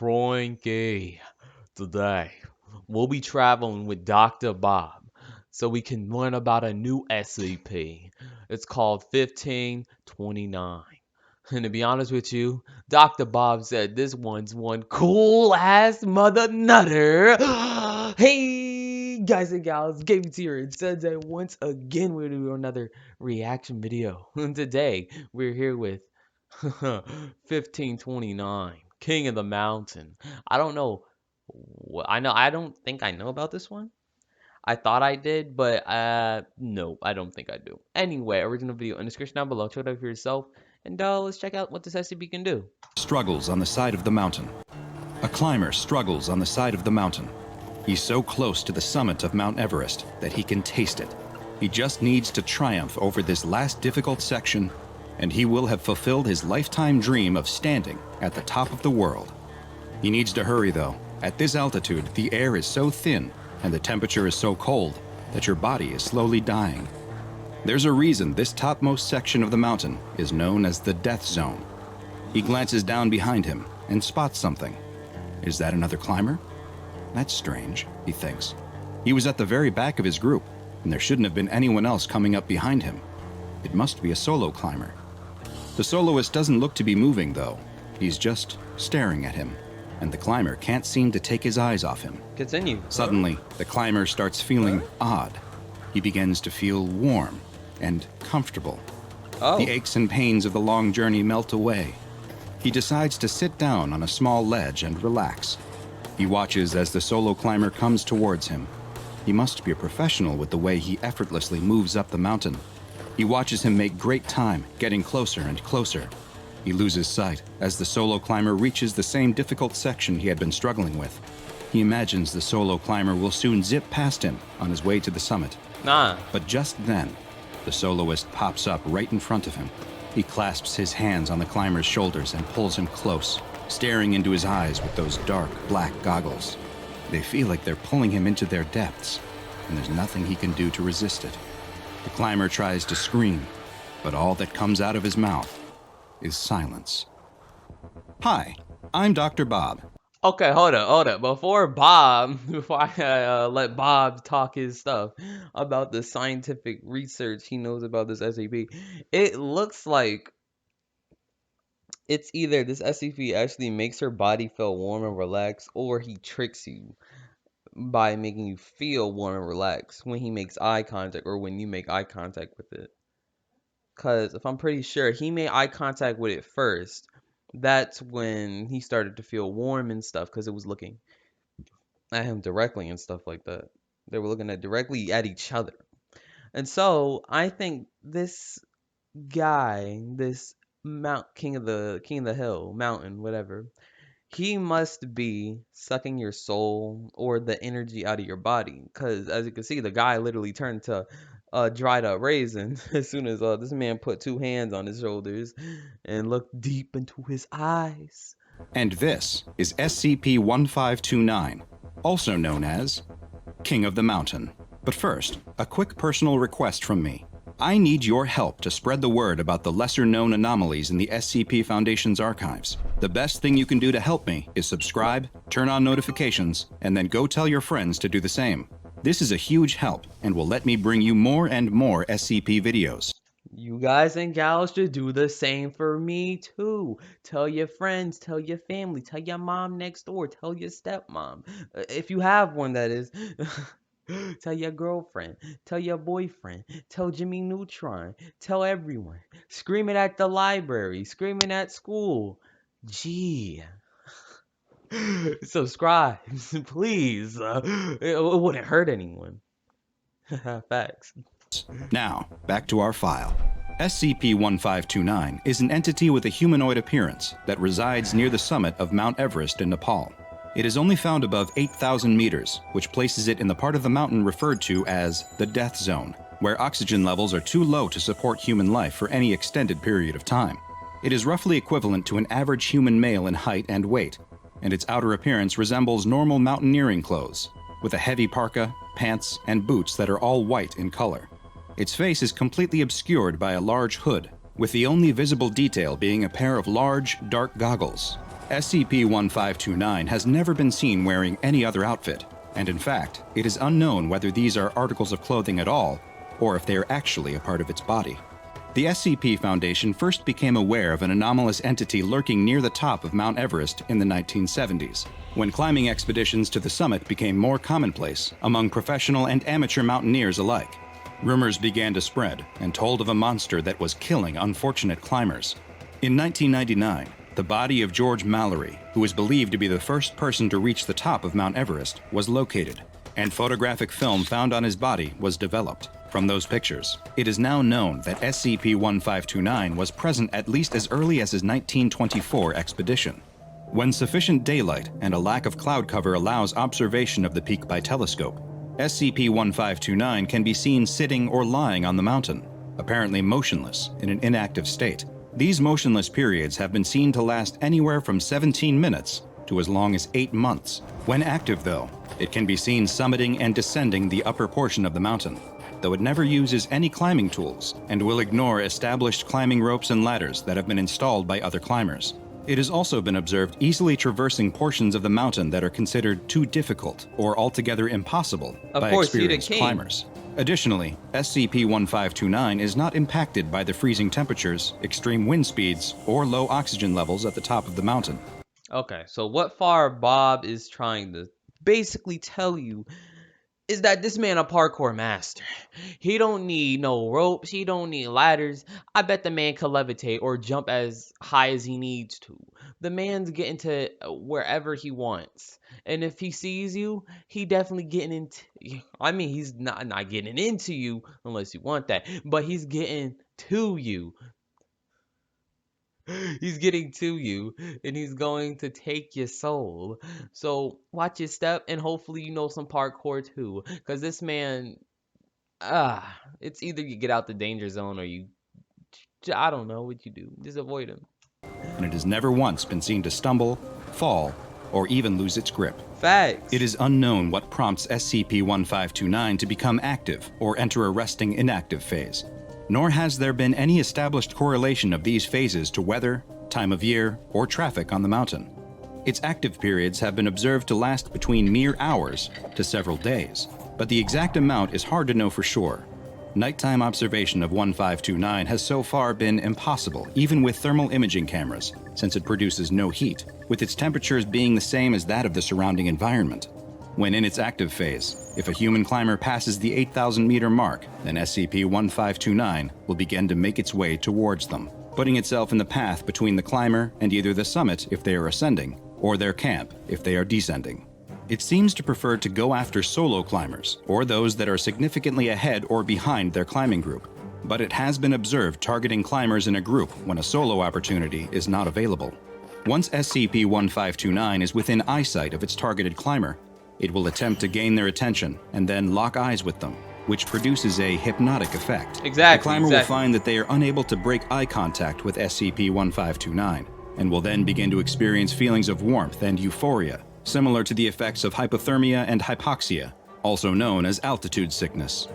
Frankie. Today, we'll be traveling with Dr. Bob so we can learn about a new SCP. It's called 1529. And to be honest with you, Dr. Bob said this one's one cool ass mother nutter. Hey, guys and gals, Game Tier, and today once again we're doing another reaction video. And today we're here with 1529, King of the Mountain. I don't know. I don't think I know about this one. I thought I did, but no, I don't think I do. Anyway, original video in the description down below. Check it out for yourself, and let's check out what this SCP can do. Struggles on the side of the mountain. A climber struggles on the side of the mountain. He's so close to the summit of Mount Everest that he can taste it. He just needs to triumph over this last difficult section, and he will have fulfilled his lifetime dream of standing at the top of the world. He needs to hurry though. At this altitude, the air is so thin and the temperature is so cold that your body is slowly dying. There's a reason this topmost section of the mountain is known as the death zone. He glances down behind him and spots something. Is that another climber? That's strange, he thinks. He was at the very back of his group, and there shouldn't have been anyone else coming up behind him. It must be a solo climber. The soloist doesn't look to be moving, though. He's just staring at him, and the climber can't seem to take his eyes off him. Continue. Suddenly, the climber starts feeling odd. He begins to feel warm and comfortable. The aches and pains of the long journey melt away. He decides to sit down on a small ledge and relax. He watches as the solo climber comes towards him. He must be a professional with the way he effortlessly moves up the mountain. He watches him make great time, getting closer and closer. He loses sight as the solo climber reaches the same difficult section he had been struggling with. He imagines the solo climber will soon zip past him on his way to the summit. But just then, the soloist pops up right in front of him. He clasps his hands on the climber's shoulders and pulls him close, staring into his eyes with those dark, black goggles. They feel like they're pulling him into their depths, and there's nothing he can do to resist it. The climber tries to scream, but all that comes out of his mouth is silence. Hi, I'm Dr. Bob. Okay, hold up. Before I let Bob talk his stuff about the scientific research he knows about this SCP, it looks like it's either this SCP actually makes her body feel warm and relaxed, or he tricks you by making you feel warm and relaxed when he makes eye contact or when you make eye contact with it. Because if I'm pretty sure he made eye contact with it first, that's when he started to feel warm and stuff, because it was looking at him directly and stuff like that. They were looking at directly at each other. And so I think this guy, this King of the Hill, mountain, whatever, he must be sucking your soul or the energy out of your body. Because as you can see, the guy literally turned to dried up raisin as soon as this man put two hands on his shoulders and looked deep into his eyes. And this is SCP-1529, also known as King of the Mountain. But first, a quick personal request from me. I need your help to spread the word about the lesser-known anomalies in the SCP Foundation's archives. The best thing you can do to help me is subscribe, turn on notifications, and then go tell your friends to do the same. This is a huge help and will let me bring you more and more SCP videos. You guys and gals should do the same for me too. Tell your friends, tell your family, tell your mom next door, tell your stepmom. If you have one, that is. Tell your girlfriend, tell your boyfriend, tell Jimmy Neutron, tell everyone. Scream it at the library, screaming at school. Gee. Subscribe, please. It wouldn't hurt anyone. Facts. Now, back to our file. SCP-1529 is an entity with a humanoid appearance that resides near the summit of Mount Everest in Nepal. It is only found above 8,000 meters, which places it in the part of the mountain referred to as the death zone, where oxygen levels are too low to support human life for any extended period of time. It is roughly equivalent to an average human male in height and weight, and its outer appearance resembles normal mountaineering clothes, with a heavy parka, pants, and boots that are all white in color. Its face is completely obscured by a large hood, with the only visible detail being a pair of large, dark goggles. SCP-1529 has never been seen wearing any other outfit, and in fact, it is unknown whether these are articles of clothing at all, or if they are actually a part of its body. The SCP Foundation first became aware of an anomalous entity lurking near the top of Mount Everest in the 1970s, when climbing expeditions to the summit became more commonplace among professional and amateur mountaineers alike. Rumors began to spread and told of a monster that was killing unfortunate climbers. In 1999, the body of George Mallory, who is believed to be the first person to reach the top of Mount Everest, was located, and photographic film found on his body was developed. From those pictures, it is now known that SCP-1529 was present at least as early as his 1924 expedition. When sufficient daylight and a lack of cloud cover allows observation of the peak by telescope, SCP-1529 can be seen sitting or lying on the mountain, apparently motionless in an inactive state. These motionless periods have been seen to last anywhere from 17 minutes to as long as 8 months. When active, though, it can be seen summiting and descending the upper portion of the mountain, though it never uses any climbing tools and will ignore established climbing ropes and ladders that have been installed by other climbers. It has also been observed easily traversing portions of the mountain that are considered too difficult or altogether impossible by experienced climbers. Additionally, SCP-1529 is not impacted by the freezing temperatures, extreme wind speeds, or low oxygen levels at the top of the mountain. Okay, so what Far Bob is trying to basically tell you is that this man a parkour master. He don't need no ropes. He don't need ladders. I bet the man can levitate or jump as high as he needs to. The man's getting to wherever he wants. And if he sees you, he definitely getting into I mean, he's not getting into you unless you want that, but he's getting to you. He's getting to you and he's going to take your soul. So watch your step and hopefully you know some parkour too. Cause this man, it's either you get out the danger zone or I don't know what you do. Just avoid him. And it has never once been seen to stumble, fall, or even lose its grip. Facts. It is unknown what prompts SCP-1529 to become active or enter a resting inactive phase. Nor has there been any established correlation of these phases to weather, time of year, or traffic on the mountain. Its active periods have been observed to last between mere hours to several days, but the exact amount is hard to know for sure. Nighttime observation of 1529 has so far been impossible, even with thermal imaging cameras, since it produces no heat, with its temperatures being the same as that of the surrounding environment. When in its active phase, if a human climber passes the 8,000-meter mark, then SCP-1529 will begin to make its way towards them, putting itself in the path between the climber and either the summit if they are ascending, or their camp if they are descending. It seems to prefer to go after solo climbers, or those that are significantly ahead or behind their climbing group, but it has been observed targeting climbers in a group when a solo opportunity is not available. Once SCP-1529 is within eyesight of its targeted climber, it will attempt to gain their attention and then lock eyes with them, which produces a hypnotic effect. The climber will find that they are unable to break eye contact with SCP-1529, and will then begin to experience feelings of warmth and euphoria, similar to the effects of hypothermia and hypoxia, also known as altitude sickness.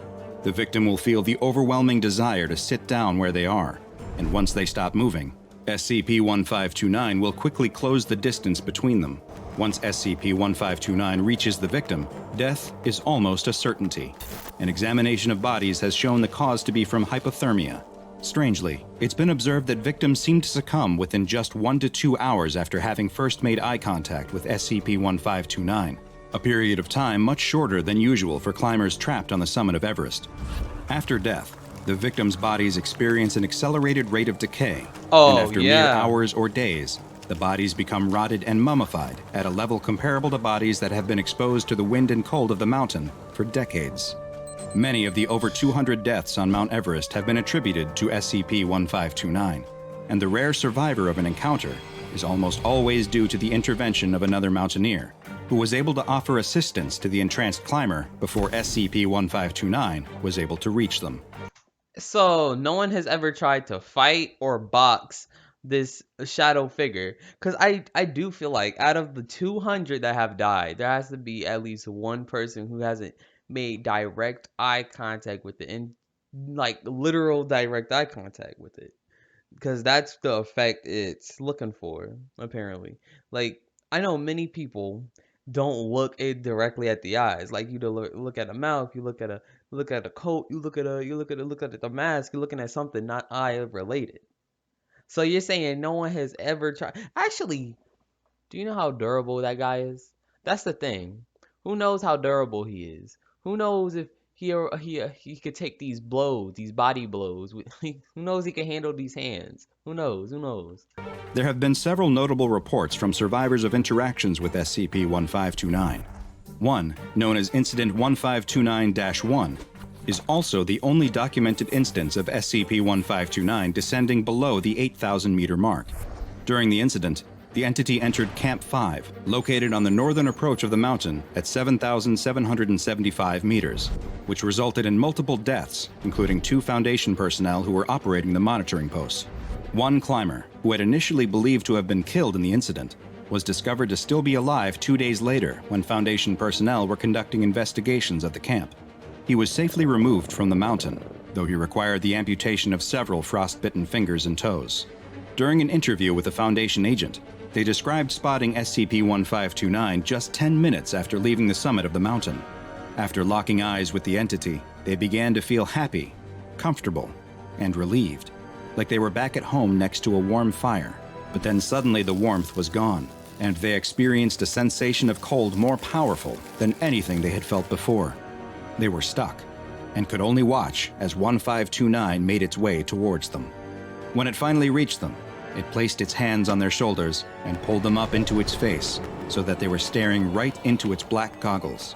The victim will feel the overwhelming desire to sit down where they are, and once they stop moving, SCP-1529 will quickly close the distance between them. Once SCP-1529 reaches the victim, death is almost a certainty. An examination of bodies has shown the cause to be from hypothermia. Strangely, it's been observed that victims seem to succumb within just 1 to 2 hours after having first made eye contact with SCP-1529, a period of time much shorter than usual for climbers trapped on the summit of Everest. After death, the victims' bodies experience an accelerated rate of decay, and after mere hours or days, the bodies become rotted and mummified at a level comparable to bodies that have been exposed to the wind and cold of the mountain for decades. Many of the over 200 deaths on Mount Everest have been attributed to SCP-1529, and the rare survivor of an encounter is almost always due to the intervention of another mountaineer, who was able to offer assistance to the entranced climber before SCP-1529 was able to reach them. So, no one has ever tried to fight or box this shadow figure, because I do feel like out of the 200 that have died, there has to be at least one person who hasn't made direct eye contact with it, and like literal direct eye contact with it. because that's the effect it's looking for, apparently. Like, I know many people don't look it directly at the eyes. Like, you to look at a mouth, you look at a coat, look at the mask, you're looking at something not eye related. So you're saying no one has ever tried. Actually, do you know how durable that guy is? That's the thing. Who knows how durable he is? Who knows if he could take these blows, these body blows? Who knows he can handle these hands? Who knows? Who knows? There have been several notable reports from survivors of interactions with SCP-1529. One, known as Incident 1529-1, is also the only documented instance of SCP-1529 descending below the 8,000-meter mark. During the incident, the entity entered Camp 5, located on the northern approach of the mountain at 7,775 meters, which resulted in multiple deaths, including 2 Foundation personnel who were operating the monitoring posts. One climber, who had initially believed to have been killed in the incident, was discovered to still be alive 2 days later when Foundation personnel were conducting investigations at the camp. He was safely removed from the mountain, though he required the amputation of several frostbitten fingers and toes. During an interview with a Foundation agent, they described spotting SCP-1529 just 10 minutes after leaving the summit of the mountain. After locking eyes with the entity, they began to feel happy, comfortable, and relieved, like they were back at home next to a warm fire. But then suddenly the warmth was gone, and they experienced a sensation of cold more powerful than anything they had felt before. They were stuck, and could only watch as 1529 made its way towards them. When it finally reached them, it placed its hands on their shoulders and pulled them up into its face so that they were staring right into its black goggles.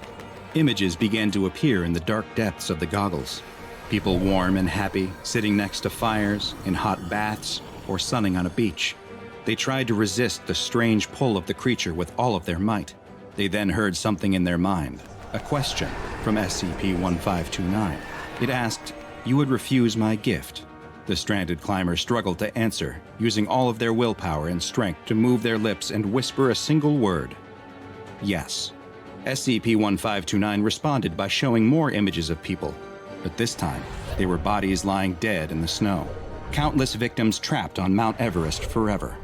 Images began to appear in the dark depths of the goggles. People warm and happy, sitting next to fires, in hot baths, or sunning on a beach. They tried to resist the strange pull of the creature with all of their might. They then heard something in their mind, a question from SCP-1529. It asked, "You would refuse my gift?" The stranded climber struggled to answer, using all of their willpower and strength to move their lips and whisper a single word. Yes. SCP-1529 responded by showing more images of people, but this time, they were bodies lying dead in the snow. Countless victims trapped on Mount Everest forever.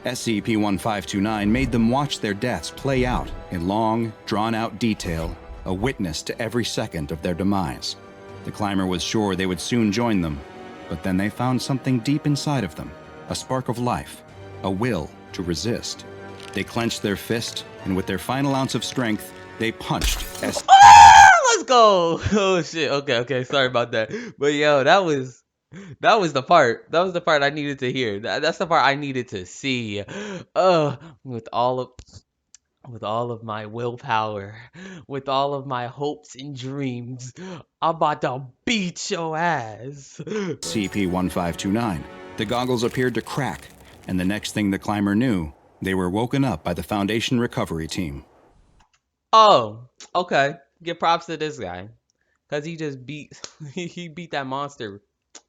SCP-1529 made them watch their deaths play out in long, drawn-out detail, a witness to every second of their demise. The climber was sure they would soon join them, but then they found something deep inside of them, a spark of life, a will to resist. They clenched their fist, and with their final ounce of strength, they punched Let's go! Oh shit, okay, sorry about that. But yo, that was the part. That was the part I needed to hear. That's the part I needed to see. With all of my willpower, with all of my hopes and dreams, I'm about to beat your ass. SCP-1529. The goggles appeared to crack, and the next thing the climber knew, they were woken up by the Foundation recovery team. Oh, okay. Give props to this guy. Cause he just beat he beat that monster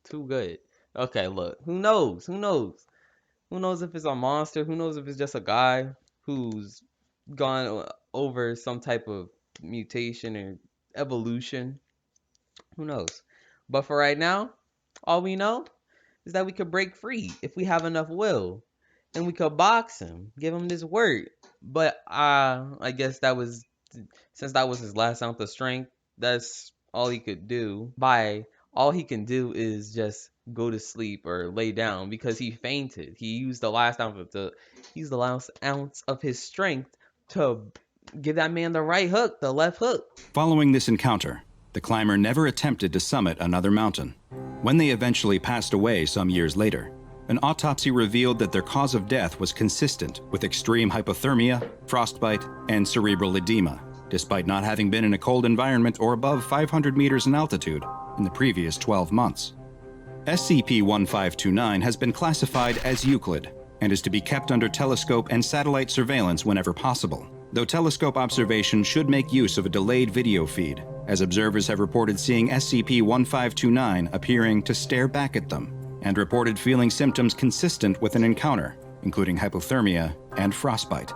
too good. Okay, look. Who knows? Who knows? Who knows if it's a monster? Who knows if it's just a guy who's gone over some type of mutation or evolution? Who knows? But for right now, all we know is that we could break free if we have enough will. And we could box him, give him this word. But I guess since that was his last ounce of strength, that's all he could do. All he can do is just go to sleep or lay down because he fainted. He used the last ounce of his strength to give that man the right hook, the left hook. Following this encounter, the climber never attempted to summit another mountain. When they eventually passed away some years later, an autopsy revealed that their cause of death was consistent with extreme hypothermia, frostbite, and cerebral edema, despite not having been in a cold environment or above 500 meters in altitude in the previous 12 months. SCP-1529 has been classified as Euclid and is to be kept under telescope and satellite surveillance whenever possible, though telescope observation should make use of a delayed video feed, as observers have reported seeing SCP-1529 appearing to stare back at them, and reported feeling symptoms consistent with an encounter, including hypothermia and frostbite.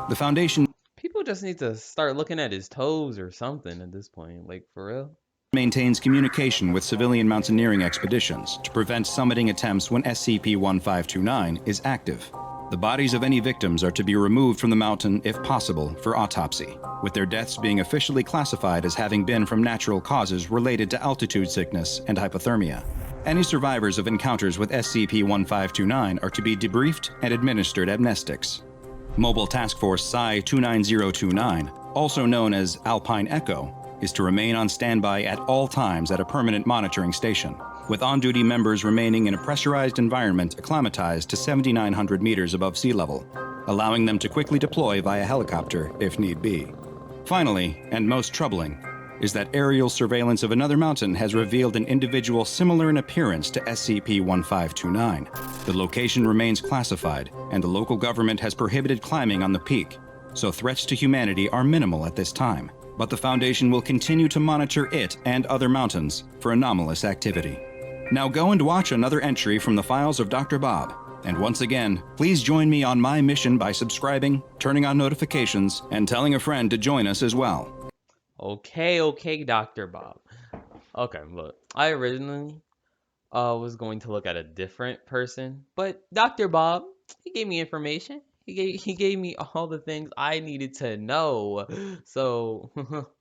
The Foundation... People just need to start looking at his toes or something at this point, like for real. maintains communication with civilian mountaineering expeditions to prevent summiting attempts when SCP-1529 is active. The bodies of any victims are to be removed from the mountain if possible for autopsy, with their deaths being officially classified as having been from natural causes related to altitude sickness and hypothermia. Any survivors of encounters with SCP-1529 are to be debriefed and administered amnestics. Mobile Task Force Psi-29029, also known as Alpine Echo, is to remain on standby at all times at a permanent monitoring station, with on-duty members remaining in a pressurized environment acclimatized to 7,900 meters above sea level, allowing them to quickly deploy via helicopter if need be. Finally, and most troubling, is that aerial surveillance of another mountain has revealed an individual similar in appearance to SCP-1529. The location remains classified, and the local government has prohibited climbing on the peak, so threats to humanity are minimal at this time. But the Foundation will continue to monitor it and other mountains for anomalous activity. Now go and watch another entry from the files of Dr. Bob. And once again, please join me on my mission by subscribing, turning on notifications, and telling a friend to join us as well. Okay, Dr. Bob. Okay, look, I originally was going to look at a different person, but Dr. Bob, he gave me information. He gave me all the things I needed to know. So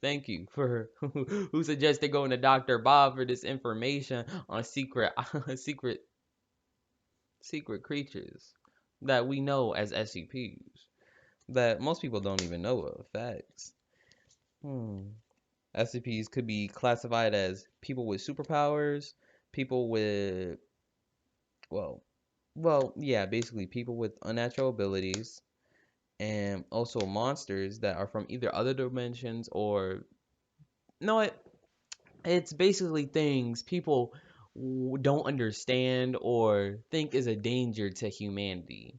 thank you for who suggested going to Dr. Bob for this information on secret creatures that we know as SCPs that most people don't even know of. Facts. SCPs could be classified as people with superpowers, people with well, yeah, basically people with unnatural abilities, and also monsters that are from either other dimensions or no, it's basically things people don't understand or think is a danger to humanity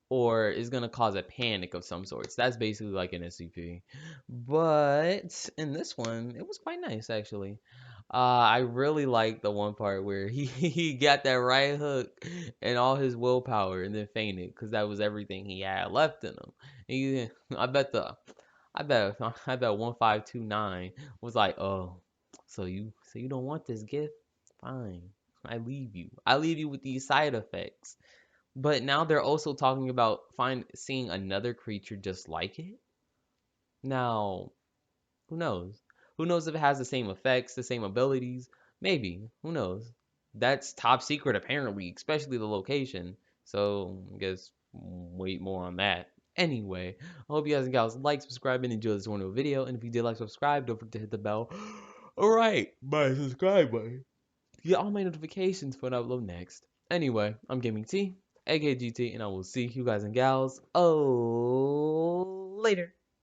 or is gonna cause a panic of some sorts. That's basically like an SCP. But in this one, it was quite nice actually. I really like the one part where he got that right hook and all his willpower and then fainted because that was everything he had left in him. He, I bet the, I bet, I bet 1529 was like, oh, so you don't want this gift? Fine, I leave you with these side effects. But now they're also talking about seeing another creature just like it. Now, who knows? Who knows if it has the same effects, the same abilities? Maybe. Who knows? That's top secret apparently, especially the location. So I guess wait more on that. Anyway, I hope you guys and gals like, subscribe, and enjoy this wonderful video. And if you did like, subscribe, don't forget to hit the bell. Alright, bye, subscribe button. Get all my notifications for when I upload next. Anyway, I'm Gaming T, aka GT, and I will see you guys and gals later.